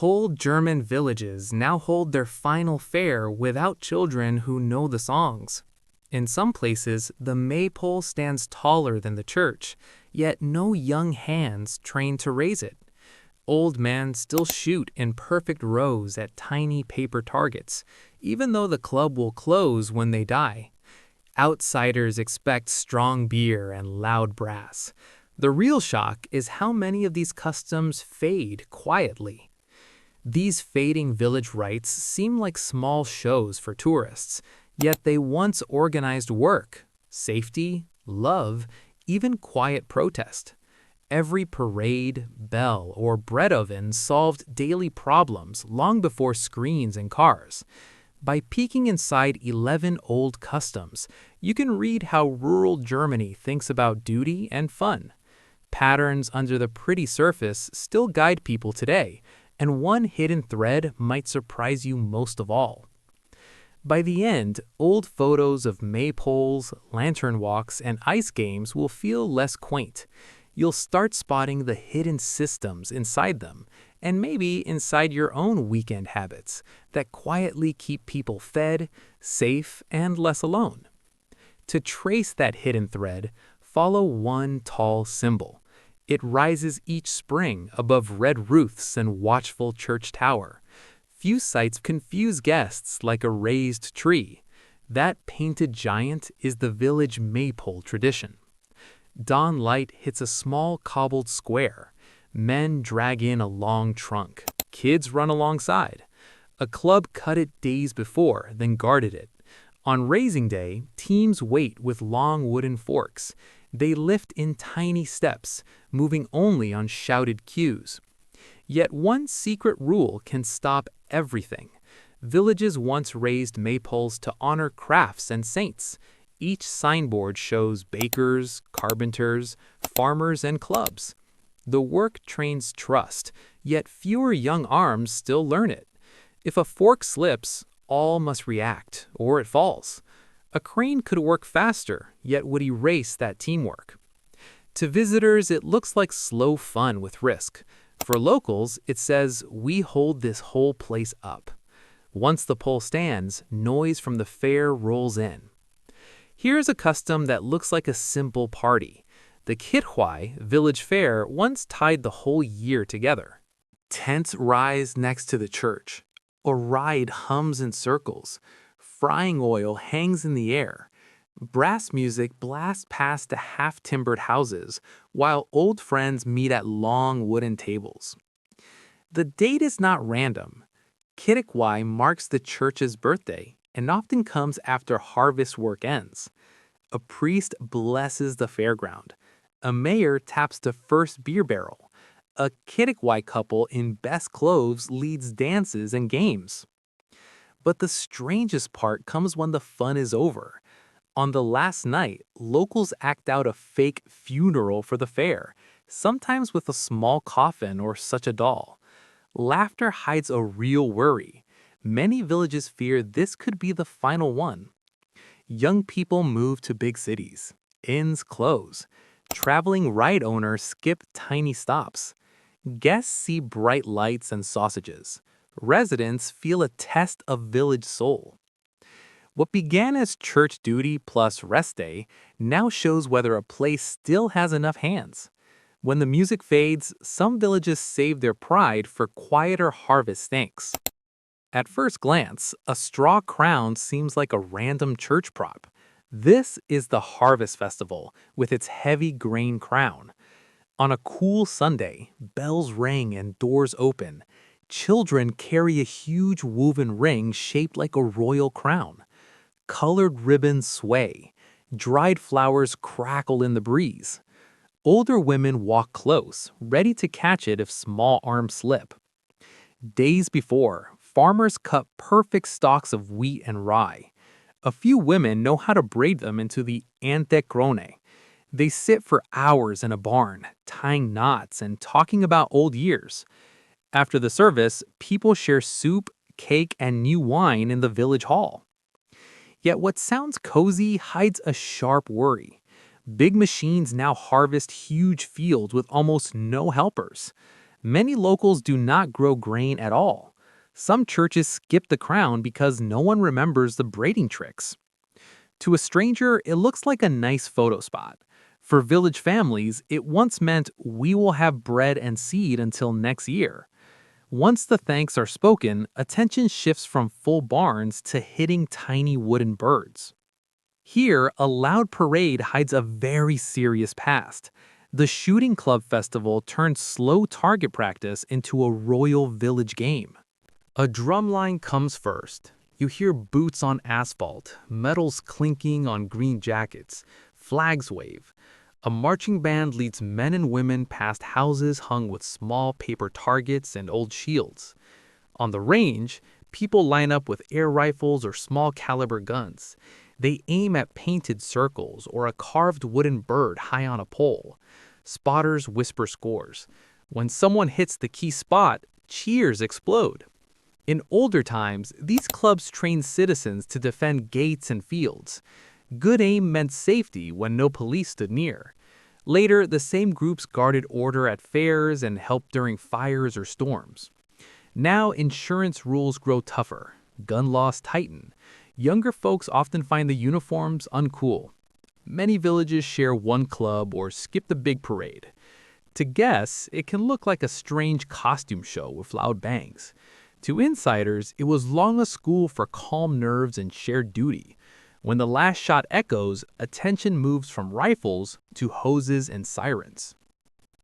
Whole German villages now hold their final fair without children who know the songs. In some places, the maypole stands taller than the church, yet no young hands trained to raise it. Old men still shoot in perfect rows at tiny paper targets, even though the club will close when they die. Outsiders expect strong beer and loud brass. The real shock is how many of these customs fade quietly. These fading village rites seem like small shows for tourists, yet they once organized work, safety, love, even quiet protest. Every parade, bell, or bread oven solved daily problems long before screens and cars. By peeking inside 11 old customs, you can read how rural Germany thinks about duty and fun. Patterns under the pretty surface still guide people today, and one hidden thread might surprise you most of all. By the end, old photos of maypoles, lantern walks, and ice games will feel less quaint. You'll start spotting the hidden systems inside them, and maybe inside your own weekend habits that quietly keep people fed, safe, and less alone. To trace that hidden thread, follow one tall symbol. It rises each spring above red roofs and watchful church tower. Few sites confuse guests like a raised tree. That painted giant is the village maypole tradition. Dawn light hits a small cobbled square. Men drag in a long trunk. Kids run alongside. A club cut it days before, then guarded it. On raising day, teams wait with long wooden forks. They lift in tiny steps, moving only on shouted cues. Yet one secret rule can stop everything. Villages once raised maypoles to honor crafts and saints. Each signboard shows bakers, carpenters, farmers, and clubs. The work trains trust, yet fewer young arms still learn it. If a fork slips, all must react, or it falls. A crane could work faster, yet would erase that teamwork. To visitors, it looks like slow fun with risk. For locals, it says, "We hold this whole place up." Once the pole stands, noise from the fair rolls in. Here's a custom that looks like a simple party. The Kithuai village fair once tied the whole year together. Tents rise next to the church. A ride hums in circles. Frying oil hangs in the air. Brass music blasts past the half-timbered houses, while old friends meet at long wooden tables. The date is not random. Kithuai marks the church's birthday and often comes after harvest work ends. A priest blesses the fairground. A mayor taps the first beer barrel. A Kithuai couple in best clothes leads dances and games. But the strangest part comes when the fun is over. On the last night, locals act out a fake funeral for the fair, sometimes with a small coffin or such a doll. Laughter hides a real worry. Many villages fear this could be the final one. Young people move to big cities. Inns close. Traveling ride owners skip tiny stops. Guests see bright lights and sausages. Residents feel a test of village soul. What began as church duty plus rest day now shows whether a place still has enough hands. When the music fades, some villages save their pride for quieter harvest thanks. At first glance, a straw crown seems like a random church prop. This is the Harvest Festival with its heavy grain crown. On a cool Sunday, bells ring and doors open. Children carry a huge woven ring shaped like a royal crown. Colored ribbons sway. Dried flowers crackle in the breeze. Older women walk close, ready to catch it if small arms slip. Days before, farmers cut perfect stalks of wheat and rye. A few women know how to braid them into the antekrone. They sit for hours in a barn, tying knots and talking about old years. After the service, people share soup, cake, and new wine in the village hall. Yet what sounds cozy hides a sharp worry. Big machines now harvest huge fields with almost no helpers. Many locals do not grow grain at all. Some churches skip the crown because no one remembers the braiding tricks. To a stranger, it looks like a nice photo spot. For village families, it once meant we will have bread and seed until next year. Once the thanks are spoken, attention shifts from full barns to hitting tiny wooden birds. Here, a loud parade hides a very serious past. The shooting club festival turned slow target practice into a royal village game. A drumline comes first. You hear boots on asphalt, metals clinking on green jackets, flags wave. A marching band leads men and women past houses hung with small paper targets and old shields. On the range, people line up with air rifles or small caliber guns. They aim at painted circles or a carved wooden bird high on a pole. Spotters whisper scores. When someone hits the key spot, cheers explode. In older times, these clubs trained citizens to defend gates and fields. Good aim meant safety when no police stood near. Later, the same groups guarded order at fairs and helped during fires or storms. Now, insurance rules grow tougher. Gun laws tighten. Younger folks often find the uniforms uncool. Many villages share one club or skip the big parade. To guests, it can look like a strange costume show with loud bangs. To insiders, it was long a school for calm nerves and shared duty. When the last shot echoes, attention moves from rifles to hoses and sirens.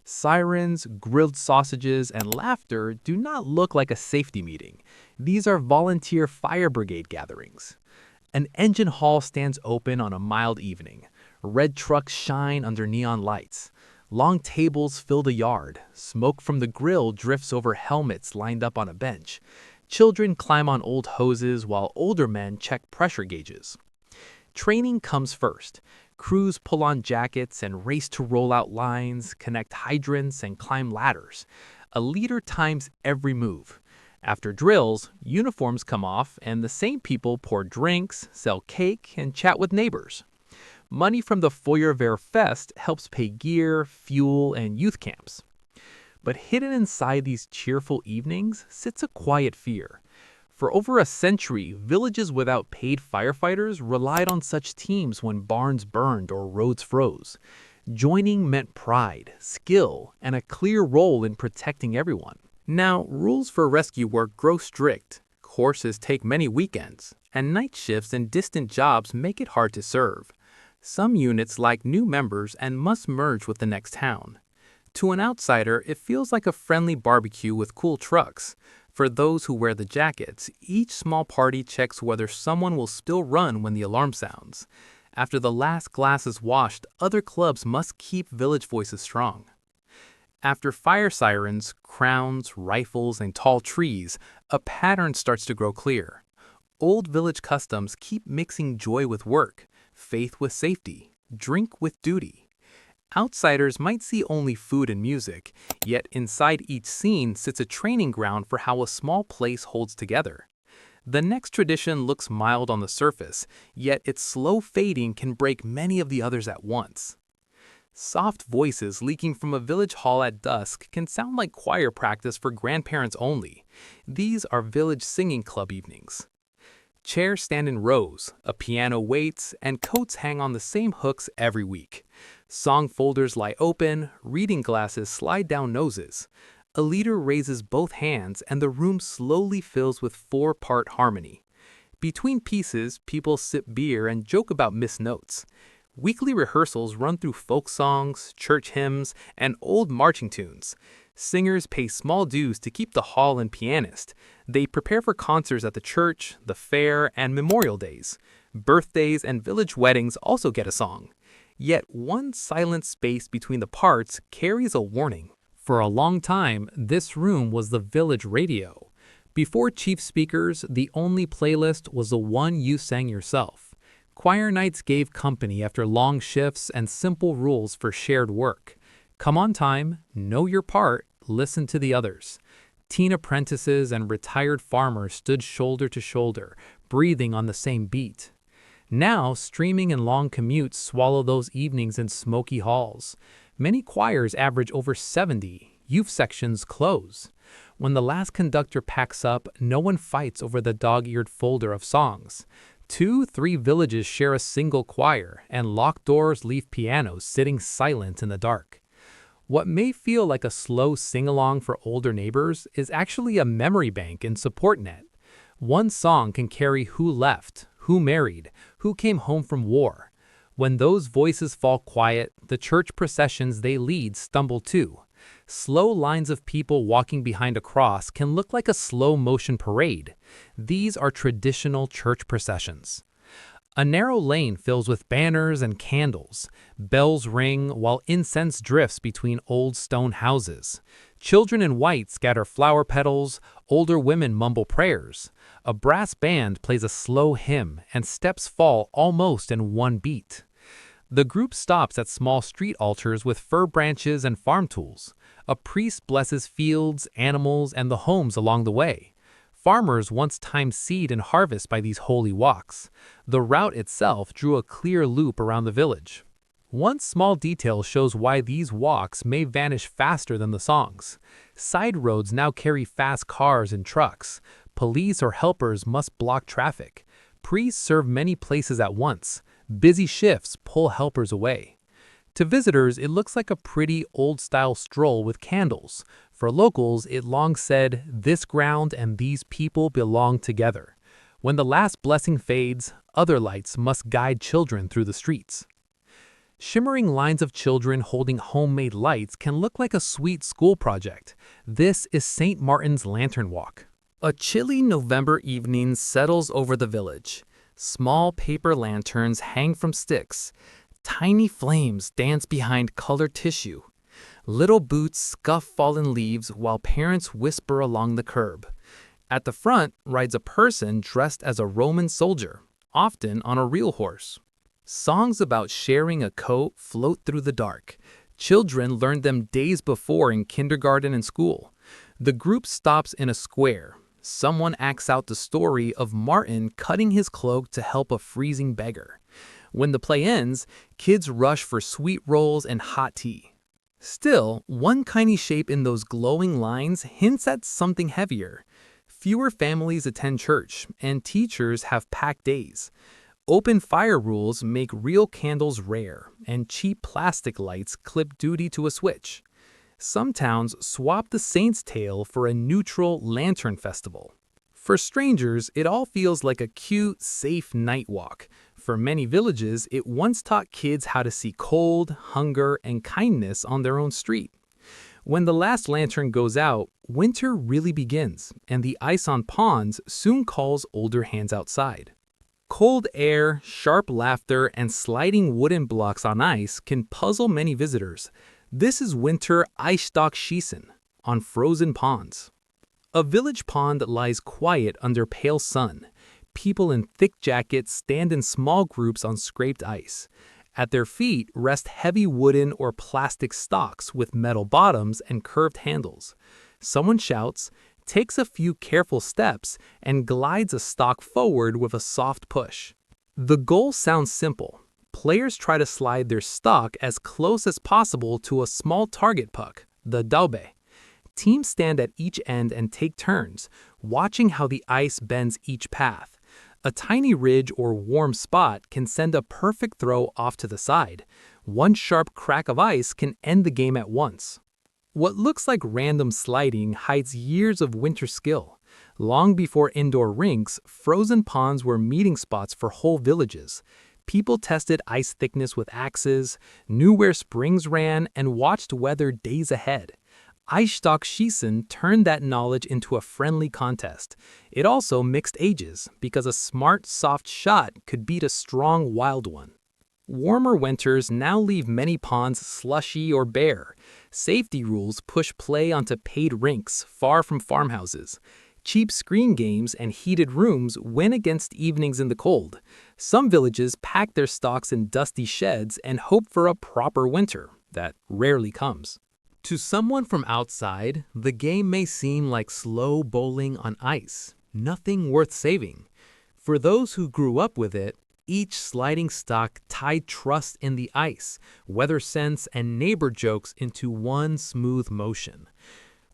Sirens, grilled sausages, and laughter do not look like a safety meeting. These are volunteer fire brigade gatherings. An engine hall stands open on a mild evening. Red trucks shine under neon lights. Long tables fill the yard. Smoke from the grill drifts over helmets lined up on a bench. Children climb on old hoses while older men check pressure gauges. Training comes first. Crews pull on jackets and race to roll out lines, connect hydrants, and climb ladders. A leader times every move. After drills, uniforms come off and the same people pour drinks, sell cake, and chat with neighbors. Money from the Feuerwehrfest helps pay gear, fuel, and youth camps. But hidden inside these cheerful evenings sits a quiet fear. For over a century, villages without paid firefighters relied on such teams when barns burned or roads froze. Joining meant pride, skill, and a clear role in protecting everyone. Now, rules for rescue work grow strict. Courses take many weekends, and night shifts and distant jobs make it hard to serve. Some units like new members and must merge with the next town. To an outsider, it feels like a friendly barbecue with cool trucks. For those who wear the jackets, each small party checks whether someone will still run when the alarm sounds. After the last glass is washed, other clubs must keep village voices strong. After fire sirens, crowns, rifles, and tall trees, a pattern starts to grow clear. Old village customs keep mixing joy with work, faith with safety, drink with duty. Outsiders might see only food and music, yet inside each scene sits a training ground for how a small place holds together. The next tradition looks mild on the surface, yet its slow fading can break many of the others at once. Soft voices leaking from a village hall at dusk can sound like choir practice for grandparents only. These are village singing club evenings. Chairs stand in rows, a piano waits, and coats hang on the same hooks every week. Song folders lie open, reading glasses slide down noses. A leader raises both hands and the room slowly fills with four-part harmony. Between pieces, people sip beer and joke about missed notes. Weekly rehearsals run through folk songs, church hymns, and old marching tunes. Singers pay small dues to keep the hall and pianist. They prepare for concerts at the church, the fair, and Memorial Days. Birthdays and village weddings also get a song. Yet one silent space between the parts carries a warning. For a long time, this room was the village radio. Before chief speakers, the only playlist was the one you sang yourself. Choir nights gave company after long shifts and simple rules for shared work. Come on time, know your part, listen to the others. Teen apprentices and retired farmers stood shoulder to shoulder, breathing on the same beat. Now, streaming and long commutes swallow those evenings in smoky halls. Many choirs average over 70, youth sections close. When the last conductor packs up, no one fights over the dog-eared folder of songs. 2, 3 villages share a single choir, and locked doors leave pianos sitting silent in the dark. What may feel like a slow sing-along for older neighbors is actually a memory bank and support net. One song can carry who left, who married, who came home from war. When those voices fall quiet, the church processions they lead stumble too. Slow lines of people walking behind a cross can look like a slow-motion parade. These are traditional church processions. A narrow lane fills with banners and candles. Bells ring while incense drifts between old stone houses. Children in white scatter flower petals, older women mumble prayers. A brass band plays a slow hymn, and steps fall almost in one beat. The group stops at small street altars with fir branches and farm tools. A priest blesses fields, animals, and the homes along the way. Farmers once timed seed and harvest by these holy walks. The route itself drew a clear loop around the village. One small detail shows why these walks may vanish faster than the songs. Side roads now carry fast cars and trucks. Police or helpers must block traffic. Priests serve many places at once. Busy shifts pull helpers away. To visitors, it looks like a pretty old-style stroll with candles. For locals, it long said, "This ground and these people belong together." When the last blessing fades, other lights must guide children through the streets. Shimmering lines of children holding homemade lights can look like a sweet school project. This is St. Martin's Lantern Walk. A chilly November evening settles over the village. Small paper lanterns hang from sticks. Tiny flames dance behind colored tissue. Little boots scuff fallen leaves while parents whisper along the curb. At the front rides a person dressed as a Roman soldier, often on a real horse. Songs about sharing a coat float through the dark. Children learned them days before in kindergarten and school. The group stops in a square. Someone acts out the story of Martin cutting his cloak to help a freezing beggar. When the play ends, kids rush for sweet rolls and hot tea. Still, one tiny shape in those glowing lines hints at something heavier. Fewer families attend church, and teachers have packed days. Open fire rules make real candles rare, and cheap plastic lights clip duty to a switch. Some towns swap the saint's tale for a neutral lantern festival. For strangers, it all feels like a cute, safe night walk. For many villages, it once taught kids how to see cold, hunger, and kindness on their own street. When the last lantern goes out, winter really begins, and the ice on ponds soon calls older hands outside. Cold air, sharp laughter, and sliding wooden blocks on ice can puzzle many visitors. This is winter Eisstockschießen on frozen ponds. A village pond lies quiet under pale sun. People in thick jackets stand in small groups on scraped ice. At their feet rest heavy wooden or plastic stocks with metal bottoms and curved handles. Someone shouts, takes a few careful steps, and glides a stock forward with a soft push. The goal sounds simple. Players try to slide their stock as close as possible to a small target puck, the Daube. Teams stand at each end and take turns, watching how the ice bends each path. A tiny ridge or warm spot can send a perfect throw off to the side. One sharp crack of ice can end the game at once. What looks like random sliding hides years of winter skill. Long before indoor rinks, frozen ponds were meeting spots for whole villages. People tested ice thickness with axes, knew where springs ran, and watched weather days ahead. Eisstockschießen turned that knowledge into a friendly contest. It also mixed ages, because a smart, soft shot could beat a strong, wild one. Warmer winters now leave many ponds slushy or bare. Safety rules push play onto paid rinks far from farmhouses. Cheap screen games and heated rooms win against evenings in the cold. Some villages pack their stocks in dusty sheds and hope for a proper winter that rarely comes. To someone from outside, the game may seem like slow bowling on ice, nothing worth saving. For those who grew up with it, each sliding stock tied trust in the ice, weather sense, and neighbor jokes into one smooth motion.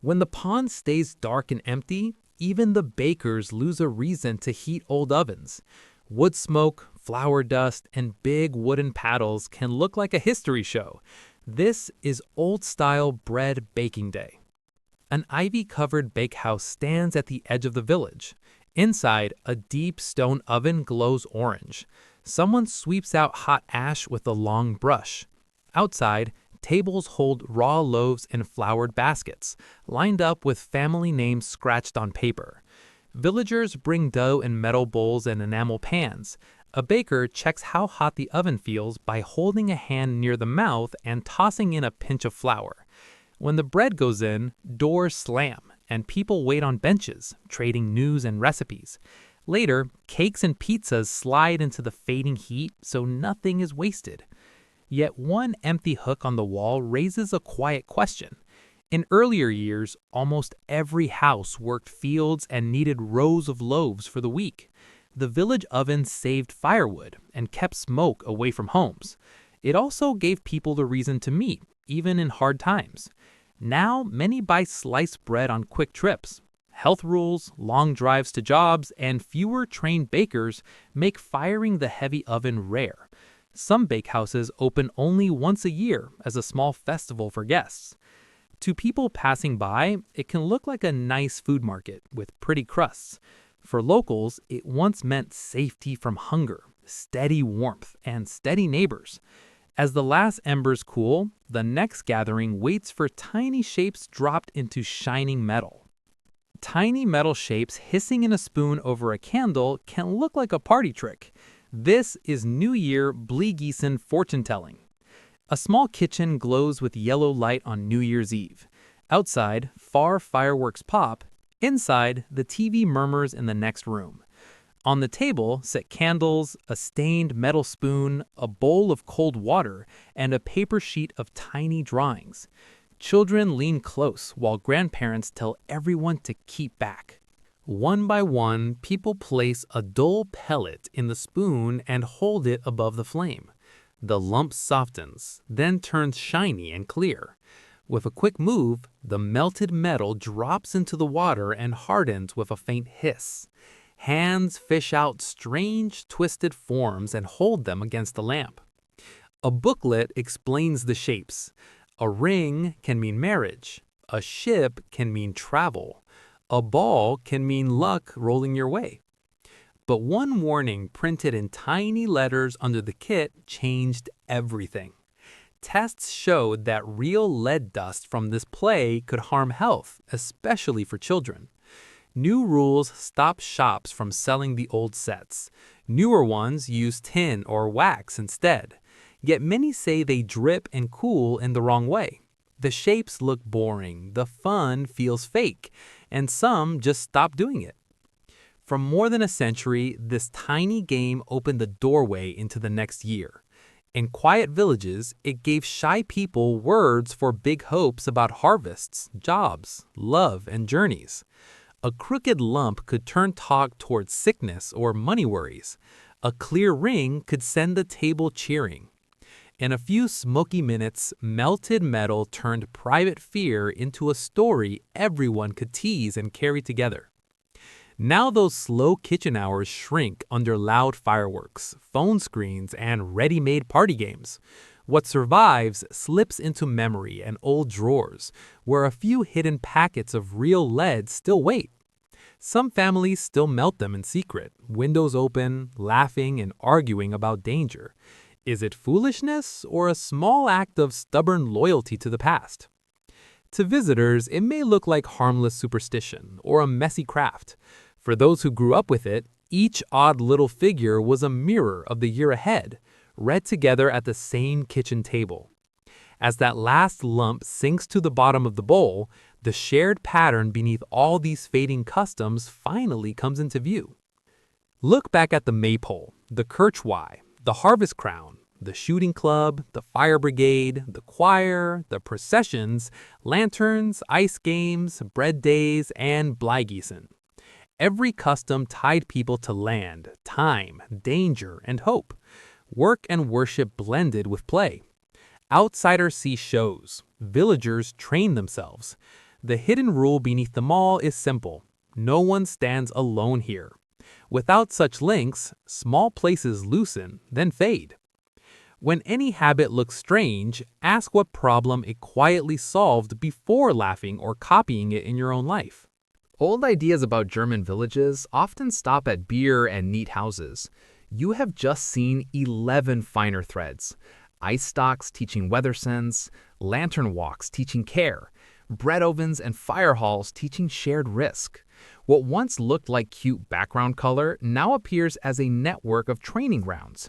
When the pond stays dark and empty, even the bakers lose a reason to heat old ovens. Wood smoke, flour dust, and big wooden paddles can look like a history show. This is old-style bread baking day. An ivy-covered bakehouse stands at the edge of the village. Inside, a deep stone oven glows orange. Someone sweeps out hot ash with a long brush. Outside, tables hold raw loaves in floured baskets, lined up with family names scratched on paper. Villagers bring dough in metal bowls and enamel pans. A baker checks how hot the oven feels by holding a hand near the mouth and tossing in a pinch of flour. When the bread goes in, doors slam, and people wait on benches, trading news and recipes. Later, cakes and pizzas slide into the fading heat so nothing is wasted. Yet one empty hook on the wall raises a quiet question. In earlier years, almost every house worked fields and needed rows of loaves for the week. The village oven saved firewood and kept smoke away from homes. It also gave people the reason to meet, even in hard times. Now, many buy sliced bread on quick trips. Health rules, long drives to jobs, and fewer trained bakers make firing the heavy oven rare. Some bakehouses open only once a year as a small festival for guests. To people passing by, it can look like a nice food market with pretty crusts. For locals, it once meant safety from hunger, steady warmth, and steady neighbors. As the last embers cool, the next gathering waits for tiny shapes dropped into shining metal. Tiny metal shapes hissing in a spoon over a candle can look like a party trick. This is New Year Bleegieson fortune-telling. A small kitchen glows with yellow light on New Year's Eve. Outside, far fireworks pop. Inside, the TV murmurs in the next room. On the table sit candles, a stained metal spoon, a bowl of cold water, and a paper sheet of tiny drawings. Children lean close while grandparents tell everyone to keep back. One by one, people place a dull pellet in the spoon and hold it above the flame. The lump softens, then turns shiny and clear. With a quick move, the melted metal drops into the water and hardens with a faint hiss. Hands fish out strange, twisted forms and hold them against the lamp. A booklet explains the shapes. A ring can mean marriage. A ship can mean travel. A ball can mean luck rolling your way. But one warning printed in tiny letters under the kit changed everything. Tests showed that real lead dust from this play could harm health, especially for children. New rules stop shops from selling the old sets. Newer ones use tin or wax instead. Yet many say they drip and cool in the wrong way. The shapes look boring, the fun feels fake, and some just stop doing it. For more than a century, this tiny game opened the doorway into the next year. In quiet villages, it gave shy people words for big hopes about harvests, jobs, love, and journeys. A crooked lump could turn talk towards sickness or money worries. A clear ring could send the table cheering. In a few smoky minutes, melted metal turned private fear into a story everyone could tease and carry together. Now those slow kitchen hours shrink under loud fireworks, phone screens, and ready-made party games. What survives slips into memory and old drawers, where a few hidden packets of real lead still wait. Some families still melt them in secret, windows open, laughing and arguing about danger. Is it foolishness or a small act of stubborn loyalty to the past? To visitors, it may look like harmless superstition or a messy craft. For those who grew up with it, each odd little figure was a mirror of the year ahead, read together at the same kitchen table. As that last lump sinks to the bottom of the bowl, the shared pattern beneath all these fading customs finally comes into view. Look back at the maypole, the kirchweih, the harvest crown, the shooting club, the fire brigade, the choir, the processions, lanterns, ice games, bread days, and Bleigießen. Every custom tied people to land, time, danger, and hope. Work and worship blended with play. Outsiders see shows. Villagers train themselves. The hidden rule beneath them all is simple. No one stands alone here. Without such links, small places loosen, then fade. When any habit looks strange, ask what problem it quietly solved before laughing or copying it in your own life. Old ideas about German villages often stop at beer and neat houses. You have just seen 11 finer threads. Ice stocks teaching weather sense, lantern walks teaching care, bread ovens and fire halls teaching shared risk. What once looked like cute background color now appears as a network of training grounds.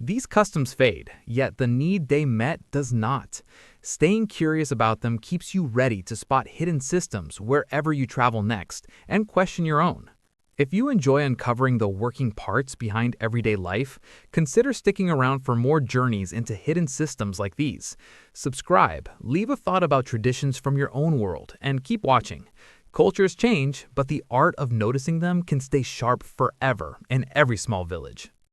These customs fade, yet the need they met does not. Staying curious about them keeps you ready to spot hidden systems wherever you travel next and question your own. If you enjoy uncovering the working parts behind everyday life, consider sticking around for more journeys into hidden systems like these. Subscribe, leave a thought about traditions from your own world, and keep watching. Cultures change, but the art of noticing them can stay sharp forever in every small village.